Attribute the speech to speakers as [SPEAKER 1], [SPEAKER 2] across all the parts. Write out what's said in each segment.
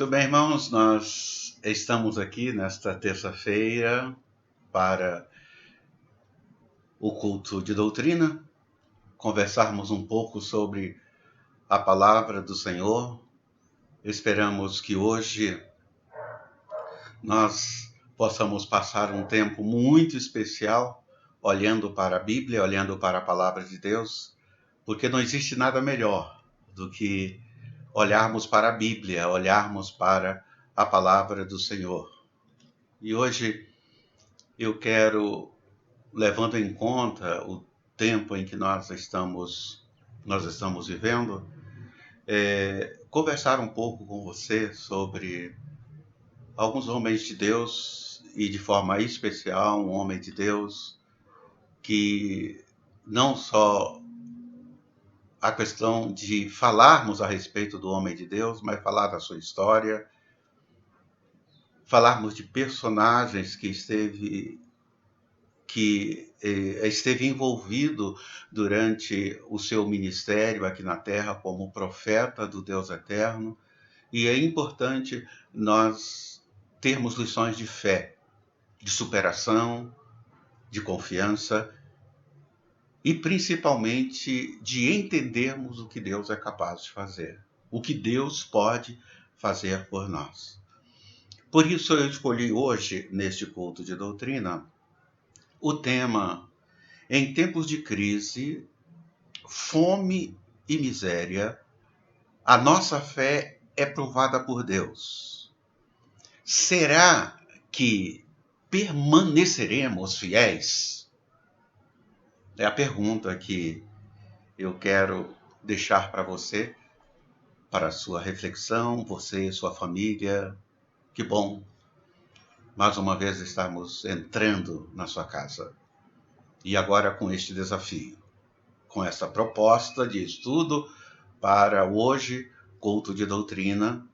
[SPEAKER 1] Muito bem, irmãos, nós estamos aqui nesta terça-feira para o culto de doutrina, conversarmos um pouco sobre a palavra do Senhor. Esperamos que hoje nós possamos passar um tempo muito especial olhando para a Bíblia, olhando para a palavra de Deus, porque não existe nada melhor do que olharmos para a Bíblia, olharmos para a palavra do Senhor. E hoje eu quero, levando em conta o tempo em que nós estamos vivendo, conversar um pouco com você sobre alguns homens de Deus e de forma especial um homem de Deus que não só a questão de falarmos a respeito do homem de Deus, mas falar da sua história, falarmos de personagens que esteve envolvido durante o seu ministério aqui na Terra como profeta do Deus Eterno. E é importante nós termos lições de fé, de superação, de confiança e principalmente de entendermos o que Deus é capaz de fazer, o que Deus pode fazer por nós. Por isso eu escolhi hoje, neste culto de doutrina, o tema: em tempos de crise, fome e miséria, a nossa fé é provada por Deus. Será que permaneceremos fiéis? É a pergunta que eu quero deixar para você, para a sua reflexão, você e sua família. Que bom, mais uma vez estamos entrando na sua casa. E agora com este desafio, com essa proposta de estudo para hoje, culto de doutrina,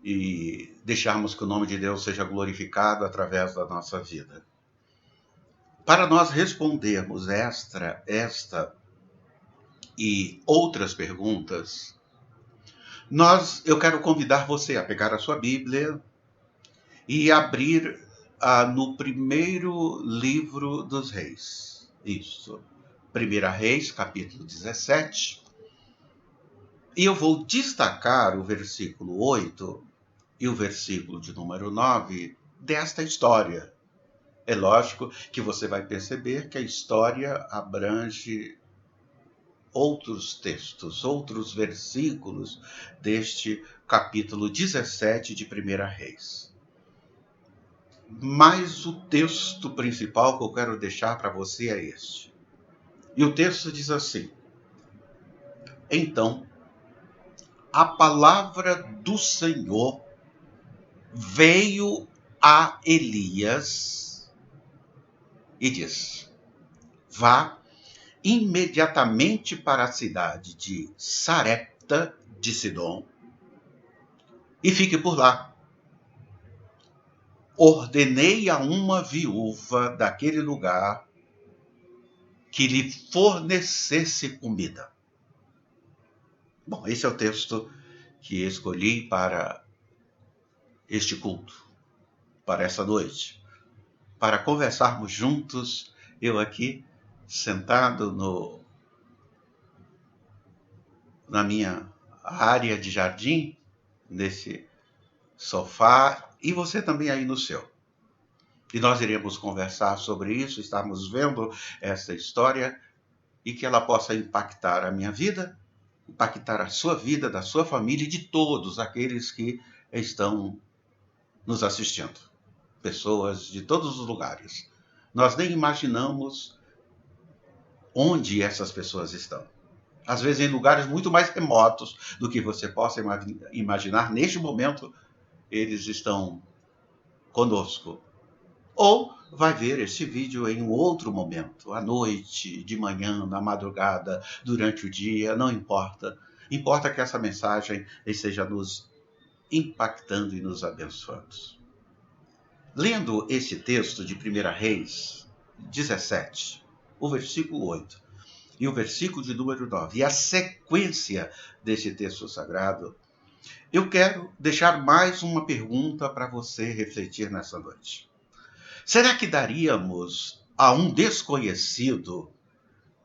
[SPEAKER 1] e deixarmos que o nome de Deus seja glorificado através da nossa vida. Para nós respondermos esta e outras perguntas, eu quero convidar você a pegar a sua Bíblia e abrir no primeiro livro dos Reis. Isso, 1 Reis, capítulo 17. E eu vou destacar o versículo 8 e o versículo de número 9 desta história. É lógico que você vai perceber que a história abrange outros textos, outros versículos deste capítulo 17 de 1 Reis. Mas o texto principal que eu quero deixar para você é este. E o texto diz assim: então, a palavra do Senhor veio a Elias e diz: vá imediatamente para a cidade de Sarepta de Sidom e fique por lá. Ordenei a uma viúva daquele lugar que lhe fornecesse comida. Bom, esse é o texto que escolhi para este culto, para essa noite, para conversarmos juntos, eu aqui sentado na minha área de jardim, nesse sofá, e você também aí no seu. E nós iremos conversar sobre isso, estamos vendo essa história e que ela possa impactar a minha vida, impactar a sua vida, da sua família e de todos aqueles que estão nos assistindo. Pessoas de todos os lugares. Nós nem imaginamos onde essas pessoas estão. Às vezes em lugares muito mais remotos do que você possa imaginar. Neste momento, eles estão conosco. Ou vai ver esse vídeo em um outro momento, à noite, de manhã, na madrugada, durante o dia, não importa. Importa que essa mensagem esteja nos impactando e nos abençoando. Lendo esse texto de 1 Reis 17, o versículo 8 e o versículo de número 9, e a sequência desse texto sagrado, Eu quero deixar mais uma pergunta para você refletir nessa noite. Será que daríamos a um desconhecido,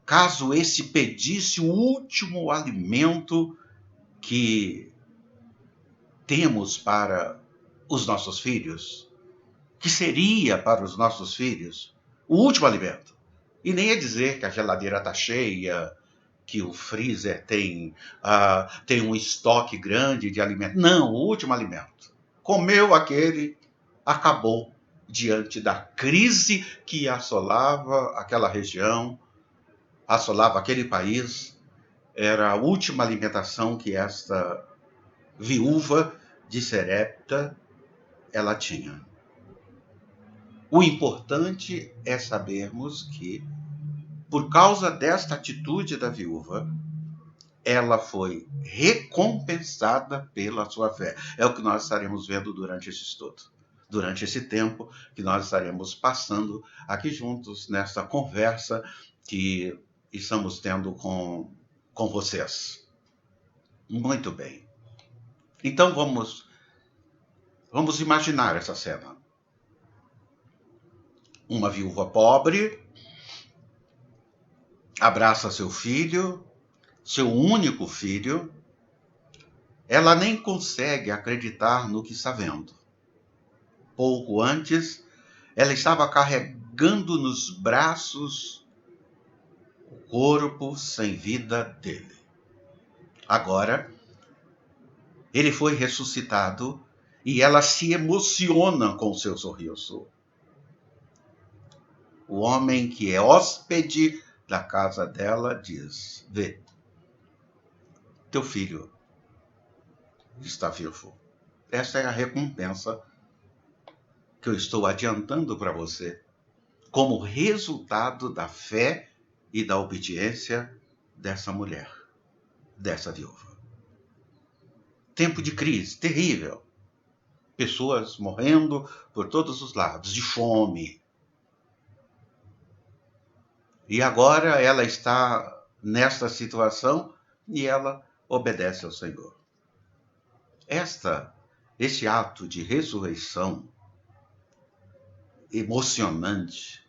[SPEAKER 1] caso esse pedisse o último alimento que temos para os nossos filhos? Que seria para os nossos filhos o último alimento? E nem é dizer que a geladeira está cheia, que o freezer tem um estoque grande de alimento. Não, o último alimento. Comeu aquele, acabou diante da crise que assolava aquela região, assolava aquele país. Era a última alimentação que esta viúva de Serepta ela tinha. O importante é sabermos que, por causa desta atitude da viúva, ela foi recompensada pela sua fé. É o que nós estaremos vendo durante esse estudo, durante esse tempo que nós estaremos passando aqui juntos nesta conversa que estamos tendo com vocês. Muito bem. Então vamos imaginar essa cena. Uma viúva pobre abraça seu filho, seu único filho. Ela nem consegue acreditar no que está vendo. Pouco antes, ela estava carregando nos braços o corpo sem vida dele. Agora, ele foi ressuscitado e ela se emociona com seu sorriso. O homem que é hóspede da casa dela diz: vê, teu filho está vivo. Esta é a recompensa que eu estou adiantando para você, como resultado da fé e da obediência dessa mulher, dessa viúva. Tempo de crise terrível. Pessoas morrendo por todos os lados, de fome. E agora ela está nesta situação e ela obedece ao Senhor. Este ato de ressurreição emocionante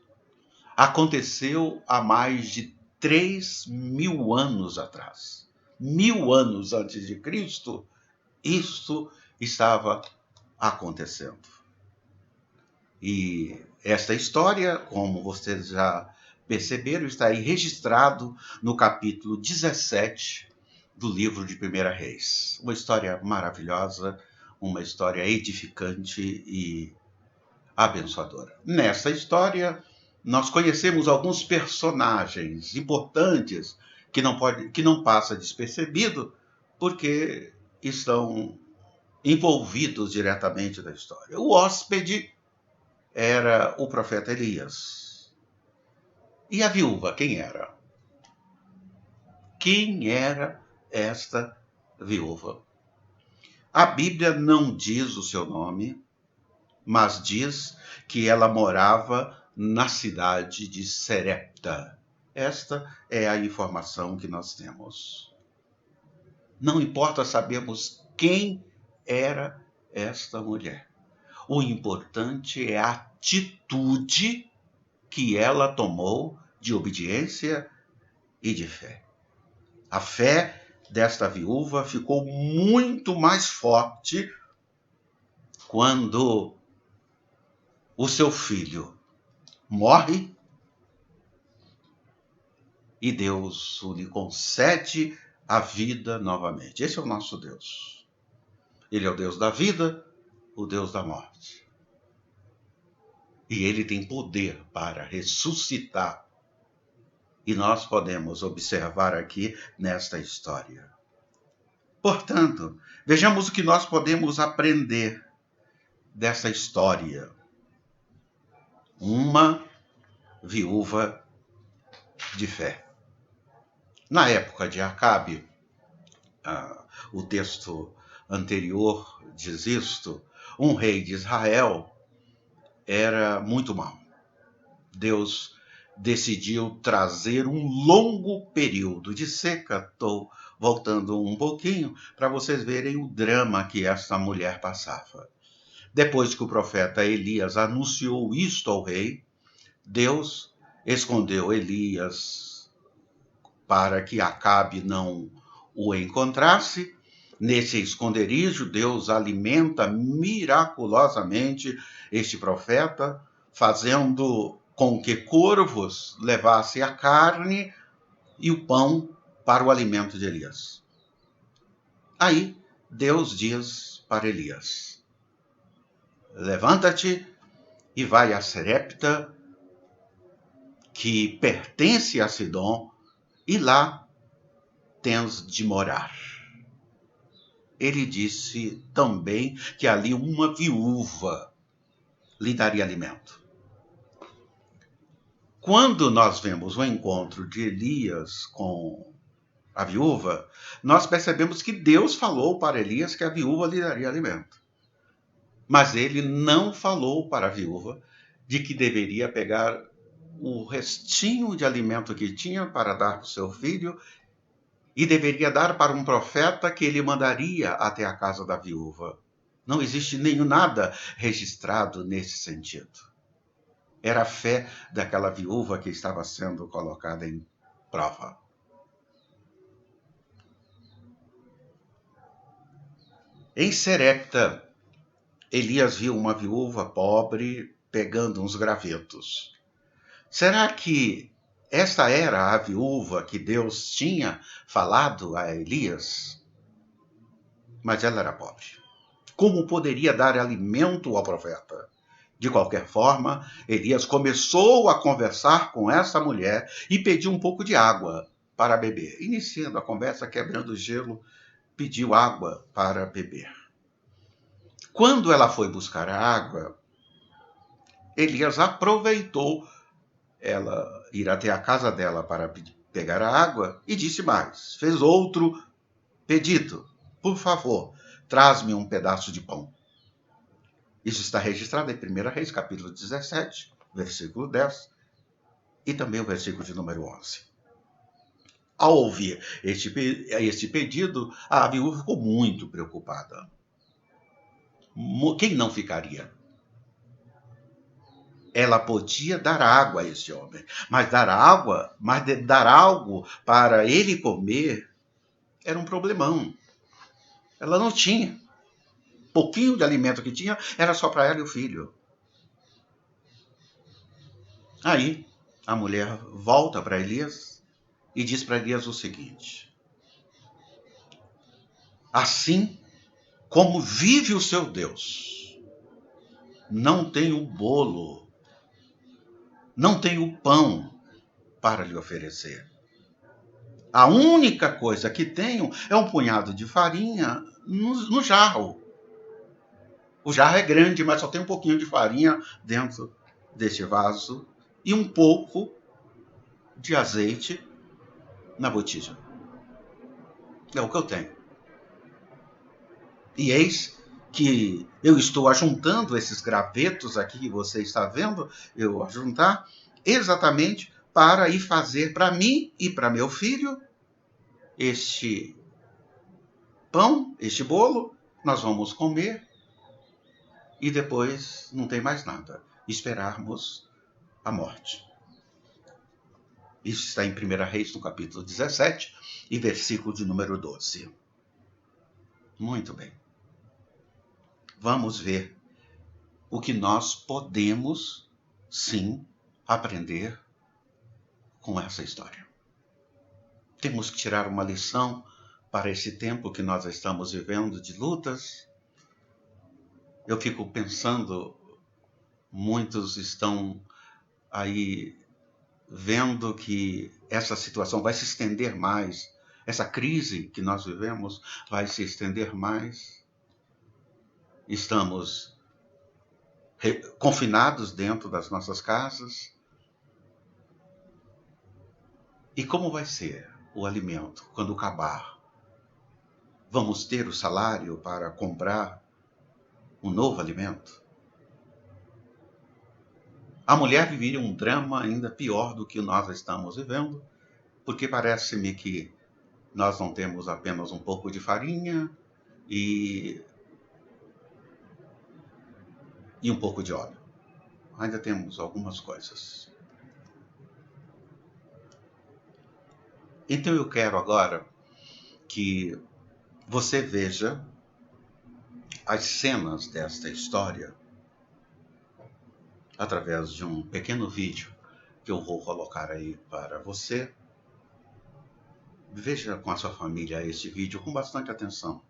[SPEAKER 1] aconteceu há mais de 3.000 anos atrás. 1.000 anos antes de Cristo, isto estava acontecendo. E esta história, como vocês já perceberam, está aí registrado no capítulo 17 do livro de 1 Reis. Uma história maravilhosa, uma história edificante e abençoadora. Nessa história, nós conhecemos alguns personagens importantes que não passa despercebido porque estão envolvidos diretamente na história. O hóspede era o profeta Elias. E a viúva, quem era? Quem era esta viúva? A Bíblia não diz o seu nome, mas diz que ela morava na cidade de Serepta. Esta é a informação que nós temos. Não importa sabermos quem era esta mulher. O importante é a atitude que ela tomou de obediência e de fé. A fé desta viúva ficou muito mais forte quando o seu filho morre e Deus lhe concede a vida novamente. Esse é o nosso Deus. Ele é o Deus da vida, o Deus da morte. E ele tem poder para ressuscitar. E nós podemos observar aqui nesta história. Portanto, vejamos o que nós podemos aprender dessa história. Uma viúva de fé. Na época de Acabe, o texto anterior diz isto, um rei de Israel era muito mau. Deus decidiu trazer um longo período de seca. Estou voltando um pouquinho para vocês verem o drama que essa mulher passava. Depois que o profeta Elias anunciou isto ao rei, Deus escondeu Elias para que Acabe não o encontrasse. Nesse esconderijo, Deus alimenta miraculosamente este profeta, fazendo com que corvos levassem a carne e o pão para o alimento de Elias. Aí Deus diz para Elias: levanta-te e vai a Serepta, que pertence a Sidom, e lá tens de morar. Ele disse também que ali uma viúva lhe daria alimento. Quando nós vemos o encontro de Elias com a viúva, nós percebemos que Deus falou para Elias que a viúva lhe daria alimento. Mas ele não falou para a viúva de que deveria pegar o restinho de alimento que tinha para dar para o seu filho e deveria dar para um profeta que ele mandaria até a casa da viúva. Não existe nada registrado nesse sentido. Era a fé daquela viúva que estava sendo colocada em prova. Em Serepta, Elias viu uma viúva pobre pegando uns gravetos. Será que essa era a viúva que Deus tinha falado a Elias? Mas ela era pobre. Como poderia dar alimento ao profeta? De qualquer forma, Elias começou a conversar com essa mulher e pediu um pouco de água para beber. Iniciando a conversa, quebrando o gelo, pediu água para beber. Quando ela foi buscar a água, Elias aproveitou ela ir até a casa dela para pegar a água e disse mais. Fez outro pedido. Por favor, traz-me um pedaço de pão. Isso está registrado em 1 Reis, capítulo 17, versículo 10, e também o versículo de número 11. Ao ouvir este pedido, a viúva ficou muito preocupada. Quem não ficaria? Ela podia dar água a esse homem, mas dar algo para ele comer era um problemão. Ela não tinha. Pouquinho de alimento que tinha era só para ela e o filho. Aí a mulher volta para Elias e diz para Elias o seguinte: assim como vive o seu Deus, não tenho bolo, não tenho pão para lhe oferecer. A única coisa que tenho é um punhado de farinha no jarro. O jarro é grande, mas só tem um pouquinho de farinha dentro deste vaso e um pouco de azeite na botija. É o que eu tenho. E eis que eu estou ajuntando esses gravetos aqui que você está vendo, eu ajuntar, exatamente para ir fazer para mim e para meu filho este pão, este bolo, nós vamos comer e depois não tem mais nada. Esperarmos a morte. Isso está em 1 Reis, no capítulo 17, e versículo de número 12. Muito bem. Vamos ver o que nós podemos, sim, aprender com essa história. Temos que tirar uma lição para esse tempo que nós estamos vivendo de lutas. Eu fico pensando, muitos estão aí vendo que essa situação vai se estender mais, essa crise que nós vivemos vai se estender mais. Estamos confinados dentro das nossas casas. E como vai ser o alimento quando acabar? Vamos ter o salário para comprar um novo alimento? a mulher viveria um drama ainda pior do que nós estamos vivendo, porque parece-me que nós não temos apenas um pouco de farinha e um pouco de óleo. Ainda temos algumas coisas. Então eu quero agora que você veja as cenas desta história através de um pequeno vídeo que eu vou colocar aí para você. Veja com a sua família este vídeo com bastante atenção.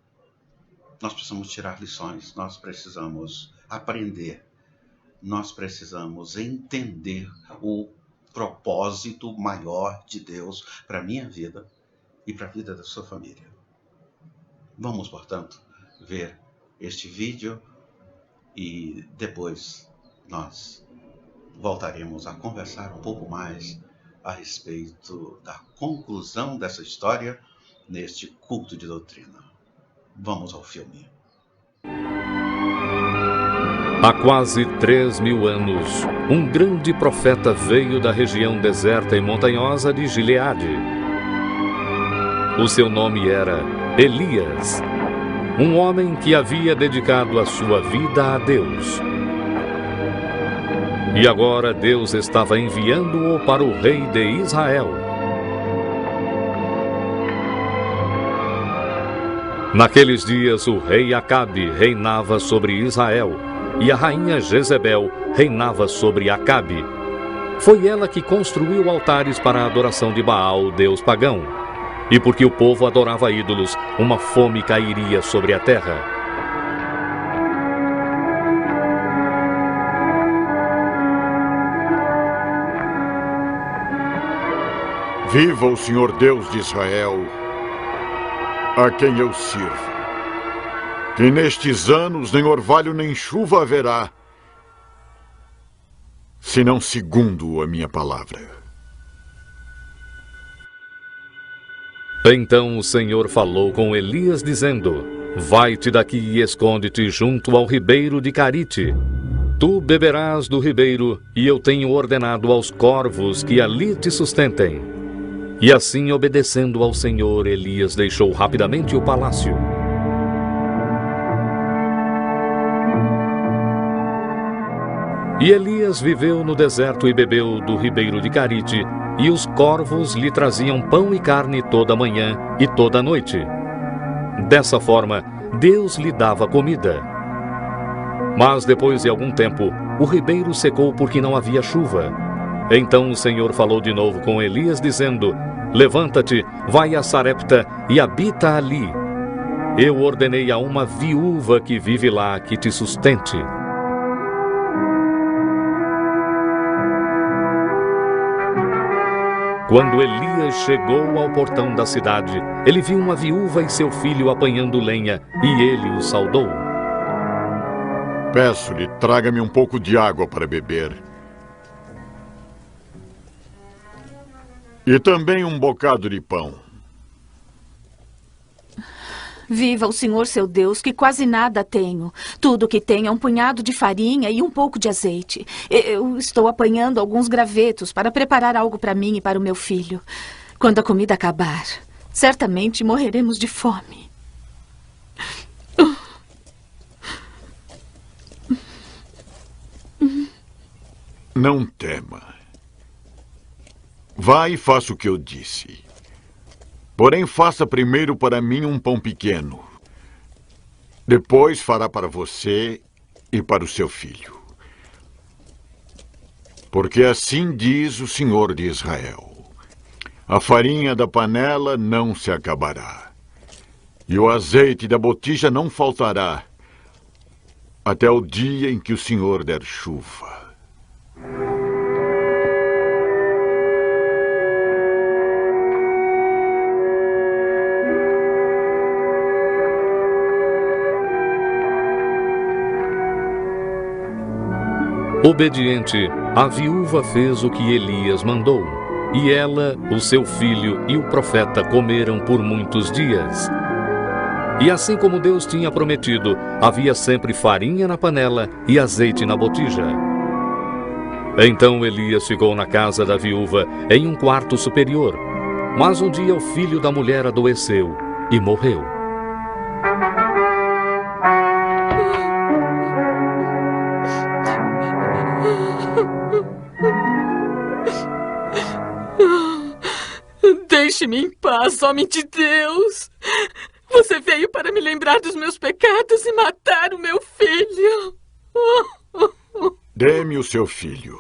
[SPEAKER 1] Nós precisamos tirar lições, nós precisamos aprender, nós precisamos entender o propósito maior de Deus para a minha vida e para a vida da sua família. Vamos, portanto, ver este vídeo e depois nós voltaremos a conversar um pouco mais a respeito da conclusão dessa história neste culto de doutrina. Vamos ao filme.
[SPEAKER 2] Há quase 3.000 anos, um grande profeta veio da região deserta e montanhosa de Gileade. O seu nome era Elias, um homem que havia dedicado a sua vida a Deus. E agora Deus estava enviando-o para o rei de Israel. Naqueles dias o rei Acabe reinava sobre Israel e a rainha Jezebel reinava sobre Acabe. Foi ela que construiu altares para a adoração de Baal, deus pagão. E porque o povo adorava ídolos, uma fome cairia sobre a terra.
[SPEAKER 3] Viva o Senhor Deus de Israel, a quem eu sirvo. Que nestes anos nem orvalho nem chuva haverá, senão segundo a minha palavra.
[SPEAKER 2] Então o Senhor falou com Elias, dizendo: Vai-te daqui e esconde-te junto ao ribeiro de Carite. Tu beberás do ribeiro, e eu tenho ordenado aos corvos que ali te sustentem. E assim, obedecendo ao Senhor, Elias deixou rapidamente o palácio. E Elias viveu no deserto e bebeu do ribeiro de Carite, e os corvos lhe traziam pão e carne toda manhã e toda noite. Dessa forma, Deus lhe dava comida. Mas depois de algum tempo, o ribeiro secou porque não havia chuva. Então o Senhor falou de novo com Elias, dizendo: Levanta-te, vai a Sarepta e habita ali. Eu ordenei a uma viúva que vive lá que te sustente. Quando Elias chegou ao portão da cidade, ele viu uma viúva e seu filho apanhando lenha, e ele o saudou.
[SPEAKER 3] Peço-lhe, traga-me um pouco de água para beber. E também um bocado de pão.
[SPEAKER 4] Viva o Senhor seu Deus, que quase nada tenho. Tudo que tenho é um punhado de farinha e um pouco de azeite. Eu estou apanhando alguns gravetos para preparar algo para mim e para o meu filho. Quando a comida acabar, certamente morreremos de fome.
[SPEAKER 3] Não tema. Vá e faça o que eu disse. Porém, faça primeiro para mim um pão pequeno. Depois fará para você e para o seu filho. Porque assim diz o Senhor de Israel: a farinha da panela não se acabará, e o azeite da botija não faltará, até o dia em que o Senhor der chuva.
[SPEAKER 2] Obediente, a viúva fez o que Elias mandou, e ela, o seu filho e o profeta comeram por muitos dias. E assim como Deus tinha prometido, havia sempre farinha na panela e azeite na botija. Então Elias ficou na casa da viúva, em um quarto superior. Mas um dia o filho da mulher adoeceu e morreu.
[SPEAKER 5] Deixe-me em paz, homem de Deus. Você veio para me lembrar dos meus pecados e matar o meu filho.
[SPEAKER 3] Dê-me o seu filho.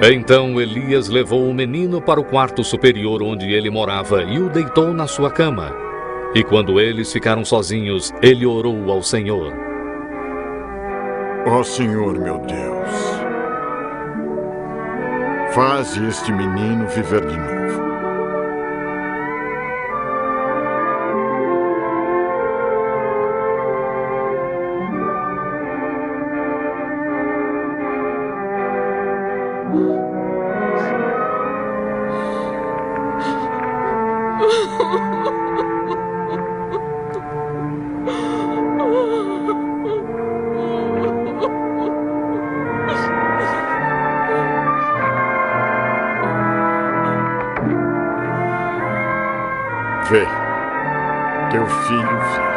[SPEAKER 2] Então Elias levou o menino para o quarto superior onde ele morava e o deitou na sua cama. E quando eles ficaram sozinhos, ele orou ao Senhor.
[SPEAKER 3] Ó Senhor, meu Deus, faze este menino viver de novo. Vê, teu filho vive.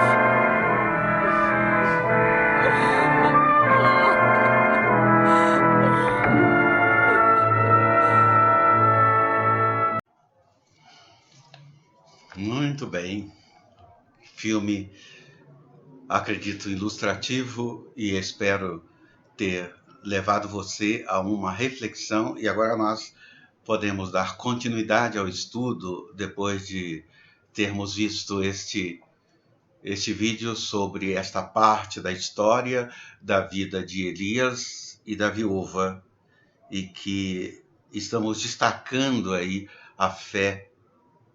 [SPEAKER 1] Muito bem. Filme, acredito, ilustrativo e espero ter levado você a uma reflexão. E agora nós podemos dar continuidade ao estudo depois de termos visto este vídeo sobre esta parte da história da vida de Elias e da viúva, e que estamos destacando aí a fé,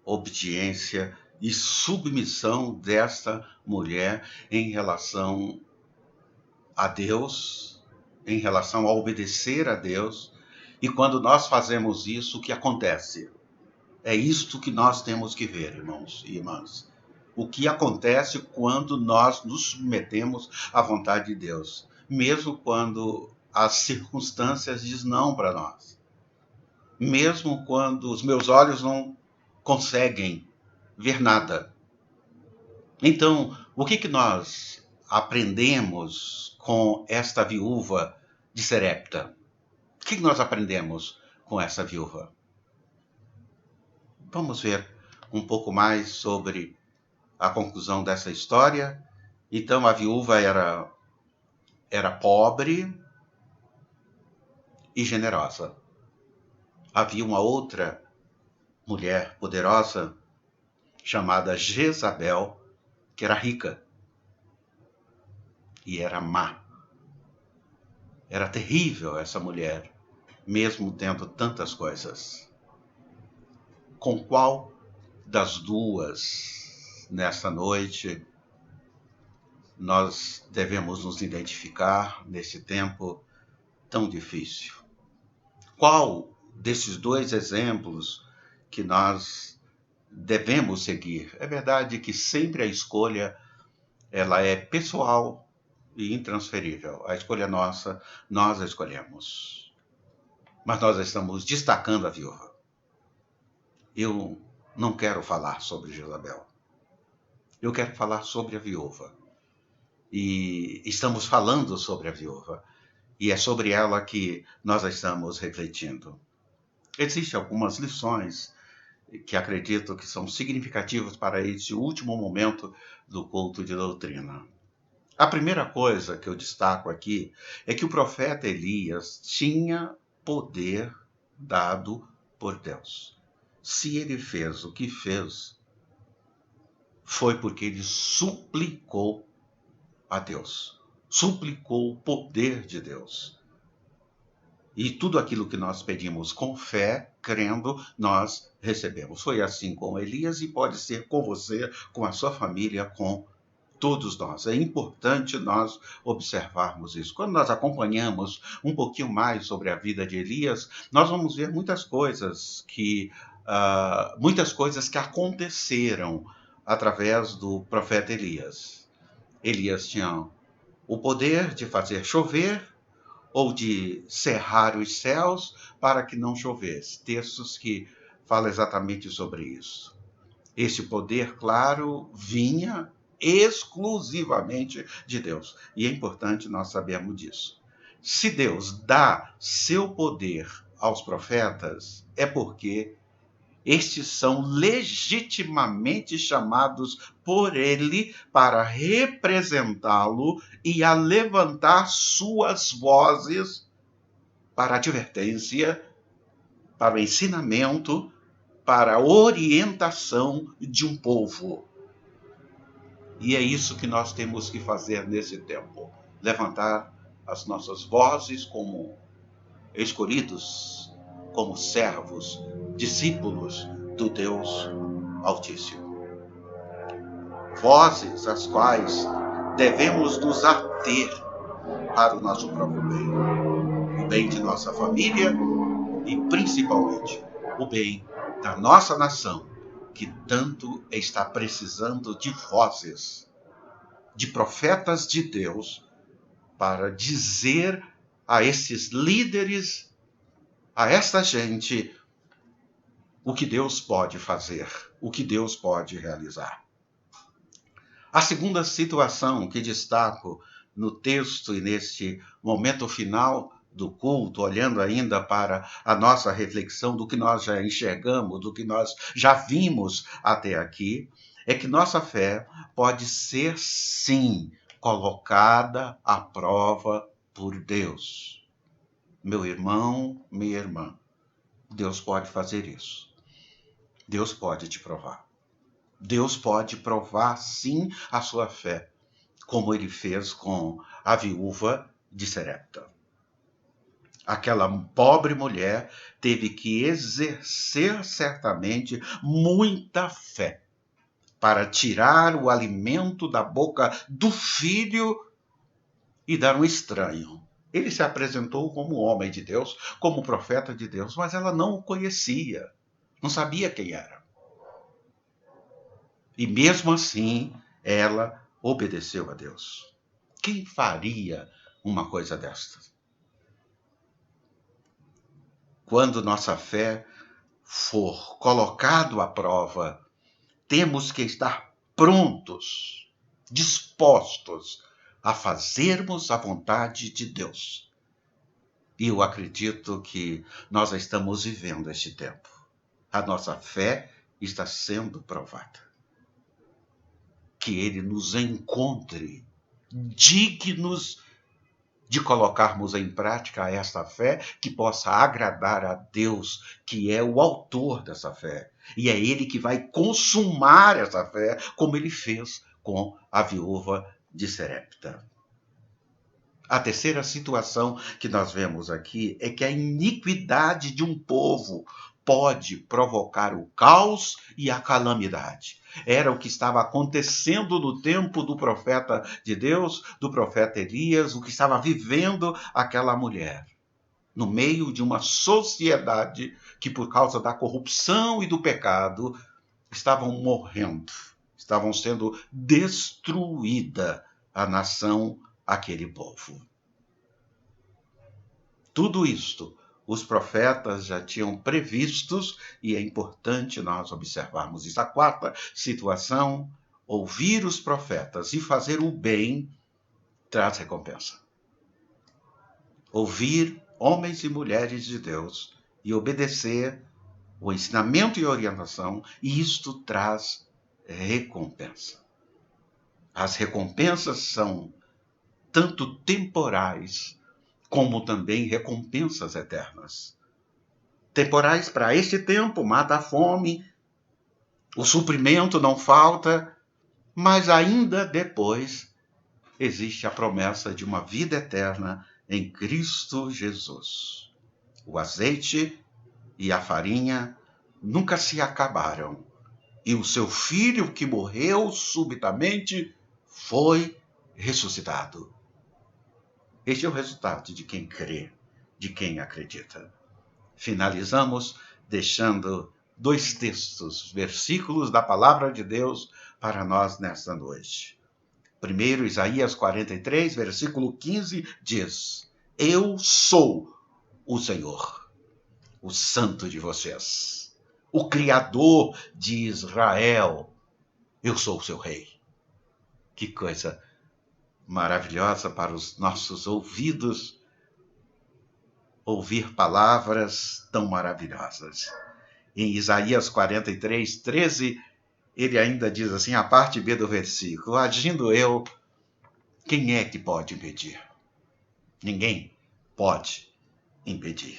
[SPEAKER 1] obediência e submissão desta mulher em relação a Deus, em relação a obedecer a Deus. E quando nós fazemos isso, o que acontece? É isto que nós temos que ver, irmãos e irmãs. O que acontece quando nós nos submetemos à vontade de Deus, mesmo quando as circunstâncias dizem não para nós, mesmo quando os meus olhos não conseguem ver nada. Então, o que nós aprendemos com esta viúva de Sarepta? O que nós aprendemos com essa viúva? Vamos ver um pouco mais sobre a conclusão dessa história. Então, a viúva era pobre e generosa. Havia uma outra mulher poderosa chamada Jezabel, que era rica e era má. Era terrível essa mulher, mesmo tendo tantas coisas. Com qual das duas, nesta noite, nós devemos nos identificar nesse tempo tão difícil? Qual desses dois exemplos que nós devemos seguir? É verdade que sempre a escolha ela é pessoal e intransferível. A escolha é nossa, nós a escolhemos. Mas nós estamos destacando a viúva. Eu não quero falar sobre Jezabel. Eu quero falar sobre a viúva. E estamos falando sobre a viúva. E é sobre ela que nós estamos refletindo. Existem algumas lições que acredito que são significativas para esse último momento do culto de doutrina. A primeira coisa que eu destaco aqui é que o profeta Elias tinha poder dado por Deus. Se ele fez o que fez, foi porque ele suplicou a Deus. Suplicou o poder de Deus. E tudo aquilo que nós pedimos com fé, crendo, nós recebemos. Foi assim com Elias e pode ser com você, com a sua família, com todos nós. É importante nós observarmos isso. Quando nós acompanhamos um pouquinho mais sobre a vida de Elias, nós vamos ver muitas coisas que aconteceram através do profeta Elias. Elias tinha o poder de fazer chover ou de cerrar os céus para que não chovesse. Textos que falam exatamente sobre isso. Esse poder, claro, vinha exclusivamente de Deus. E é importante nós sabermos disso. Se Deus dá seu poder aos profetas, é porque estes são legitimamente chamados por ele para representá-lo e a levantar suas vozes para a advertência, para o ensinamento, para a orientação de um povo. E é isso que nós temos que fazer nesse tempo. Levantar as nossas vozes como escolhidos, como servos, discípulos do Deus Altíssimo. Vozes as quais devemos nos ater para o nosso próprio bem. O bem de nossa família e, principalmente, o bem da nossa nação, que tanto está precisando de vozes, de profetas de Deus, para dizer a esses líderes, a esta gente, o que Deus pode fazer, o que Deus pode realizar. A segunda situação que destaco no texto e neste momento final do culto, olhando ainda para a nossa reflexão do que nós já enxergamos, do que nós já vimos até aqui, é que nossa fé pode ser, sim, colocada à prova por Deus. Meu irmão, minha irmã, Deus pode fazer isso. Deus pode te provar. Deus pode provar, sim, a sua fé, como ele fez com a viúva de Sarepta. Aquela pobre mulher teve que exercer certamente muita fé para tirar o alimento da boca do filho e dar um estranho. Ele se apresentou como homem de Deus, como profeta de Deus, mas ela não o conhecia, não sabia quem era. E mesmo assim, ela obedeceu a Deus. Quem faria uma coisa desta? Quando nossa fé for colocada à prova, temos que estar prontos, dispostos a fazermos a vontade de Deus. E eu acredito que nós estamos vivendo este tempo. A nossa fé está sendo provada. Que Ele nos encontre dignos de colocarmos em prática esta fé que possa agradar a Deus, que é o autor dessa fé. E é Ele que vai consumar essa fé, como Ele fez com a viúva de Sarepta. A terceira situação que nós vemos aqui é que a iniquidade de um povo pode provocar o caos e a calamidade. Era o que estava acontecendo no tempo do profeta de Deus, do profeta Elias, o que estava vivendo aquela mulher. No meio de uma sociedade que, por causa da corrupção e do pecado, estavam morrendo, estavam sendo destruída a nação, aquele povo. Tudo isto os profetas já tinham previstos e é importante nós observarmos isso. A quarta situação, ouvir os profetas e fazer o bem traz recompensa. Ouvir homens e mulheres de Deus e obedecer o ensinamento e orientação, e isto traz recompensa. As recompensas são tanto temporais como também recompensas eternas. Temporais para este tempo, mata a fome, o suprimento não falta, mas ainda depois existe a promessa de uma vida eterna em Cristo Jesus. O azeite e a farinha nunca se acabaram. E o seu filho, que morreu subitamente, foi ressuscitado. Este é o resultado de quem crê, de quem acredita. Finalizamos deixando 2 textos, versículos da palavra de Deus para nós nesta noite. Primeiro, Isaías 43, versículo 15, diz: Eu sou o Senhor, o Santo de vocês, o Criador de Israel. Eu sou o seu Rei. Que coisa maravilhosa para os nossos ouvidos ouvir palavras tão maravilhosas. Em Isaías 43, 13, ele ainda diz assim, a parte B do versículo: agindo eu, quem é que pode impedir? Ninguém pode impedir.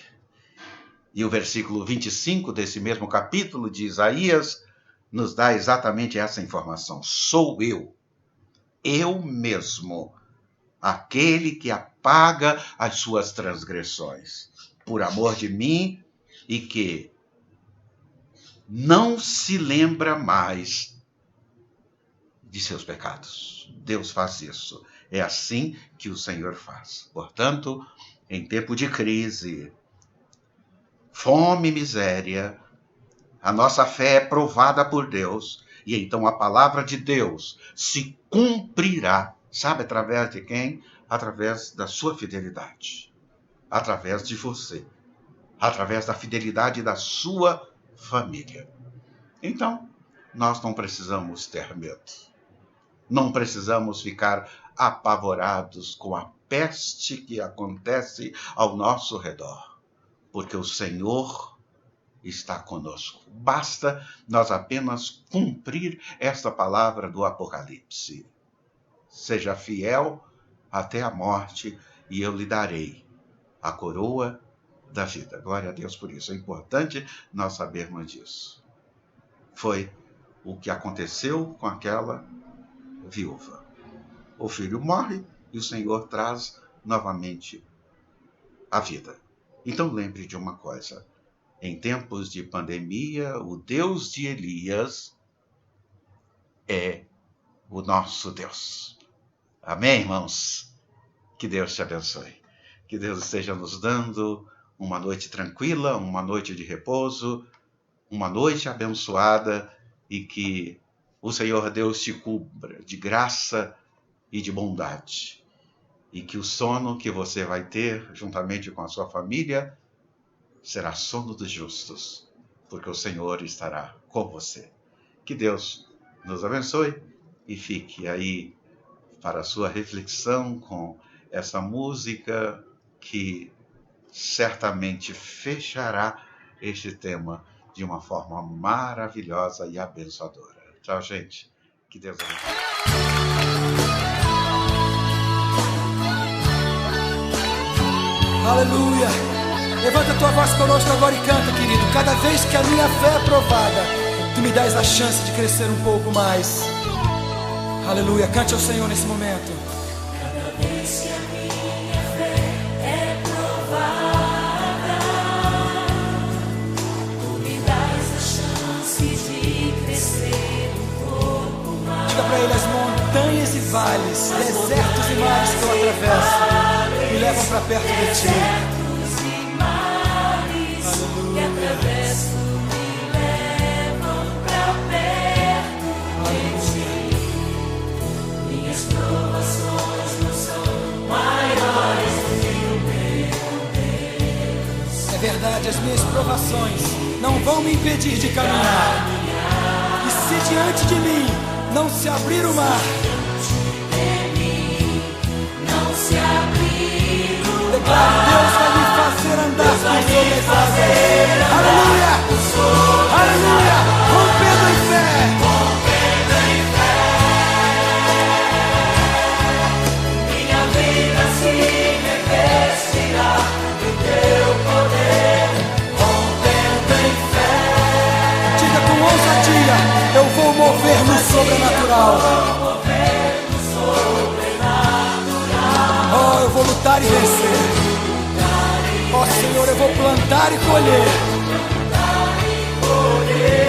[SPEAKER 1] E o versículo 25 desse mesmo capítulo de Isaías nos dá exatamente essa informação. Sou eu mesmo, aquele que apaga as suas transgressões, por amor de mim, e que não se lembra mais de seus pecados. Deus faz isso. É assim que o Senhor faz. Portanto, em tempo de crise, fome e miséria, a nossa fé é provada por Deus, e então a palavra de Deus se cumprirá. Sabe através de quem? Através da sua fidelidade. Através de você. Através da fidelidade da sua família. Então, nós não precisamos ter medo. Não precisamos ficar apavorados com a peste que acontece ao nosso redor, porque o Senhor está conosco. Basta nós apenas cumprir esta palavra do Apocalipse. Seja fiel até a morte, e eu lhe darei a coroa da vida. Glória a Deus por isso. É importante nós sabermos disso. Foi o que aconteceu com aquela viúva. O filho morre e o Senhor traz novamente a vida. Então lembre de uma coisa. Em tempos de pandemia, o Deus de Elias é o nosso Deus. Amém, irmãos? Que Deus te abençoe. Que Deus esteja nos dando uma noite tranquila, uma noite de repouso, uma noite abençoada, e que o Senhor Deus te cubra de graça e de bondade. E que o sono que você vai ter, juntamente com a sua família, será sono dos justos, porque o Senhor estará com você. Que Deus nos abençoe e fique aí para a sua reflexão com essa música que certamente fechará este tema de uma forma maravilhosa e abençoadora. Tchau, gente. Que Deus abençoe.
[SPEAKER 6] Aleluia. Levanta a tua voz conosco agora e canta, querido. Cada vez que a minha fé é provada, tu me dás a chance de crescer um pouco mais. Aleluia. Cante ao Senhor nesse momento.
[SPEAKER 7] Cada vez que a minha fé é provada, tu me dás a chance de crescer um pouco mais.
[SPEAKER 6] Diga pra ele: as montanhas e vales, desertos e mares que eu atravesso, me levam pra perto de ti. É verdade, as minhas provações não vão me impedir de caminhar. E se diante de mim não se abrir o mar, declaro: Deus vai me fazer andar sobre as águas. Aleluia! Aleluia! Rompendo em fé!
[SPEAKER 7] Minha vida se revestirá do teu poder, rompendo em fé.
[SPEAKER 6] Diga com ousadia: eu vou mover no sobrenatural. Oh, eu vou lutar e vencer. Oh, Senhor, eu vou plantar e colher.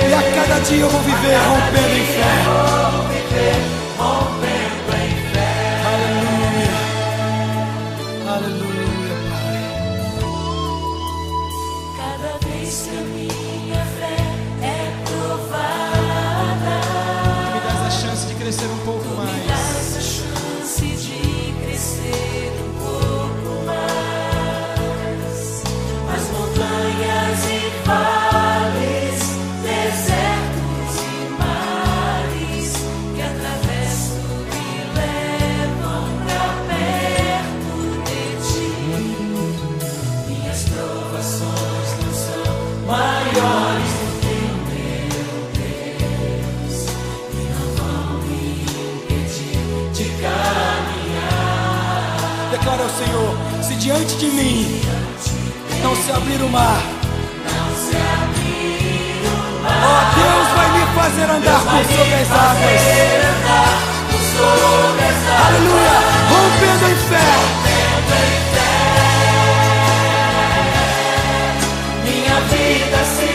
[SPEAKER 6] E a cada dia eu vou viver rompendo em fé. Aleluia. Aleluia, Pai.
[SPEAKER 7] Cada vez que a minha fé é provada,
[SPEAKER 6] Me dás a chance de crescer um pouco
[SPEAKER 7] me
[SPEAKER 6] mais.
[SPEAKER 7] dás a chance de crescer um pouco mais. As montanhas e vales, desertos e mares que atravesso me levam pra perto de ti. Minhas provações não são maiores do que o meu Deus, e não vão me impedir de caminhar.
[SPEAKER 6] Declara ao Senhor: se diante de mim não se abrir o mar, ó, Deus vai me fazer andar por sobre as águas. Aleluia, rompendo em fé.
[SPEAKER 7] Minha vida se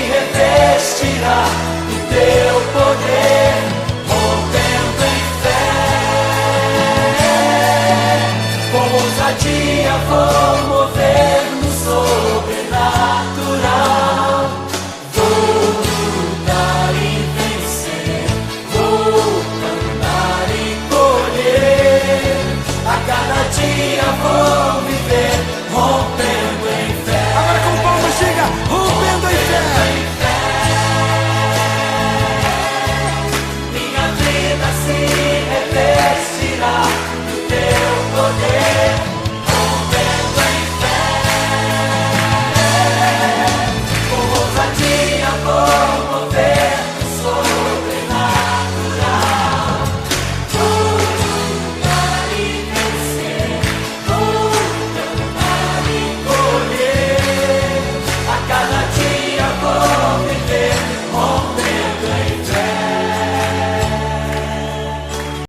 [SPEAKER 7] revestirá do teu poder, rompendo em fé. Com ousadia vou mover no sobrenatural. Vou lutar e vencer, vou cantar e colher. A cada dia vou viver rompendo em fé.
[SPEAKER 6] Agora com palmas, chega, rompendo em fé.
[SPEAKER 7] Minha vida se revestirá do teu poder, rompendo em fé. Com ousadia vou mover no sobrenatural. Vou lutar e vencer, vou cantar e colher. A cada dia vou viver rompendo em fé.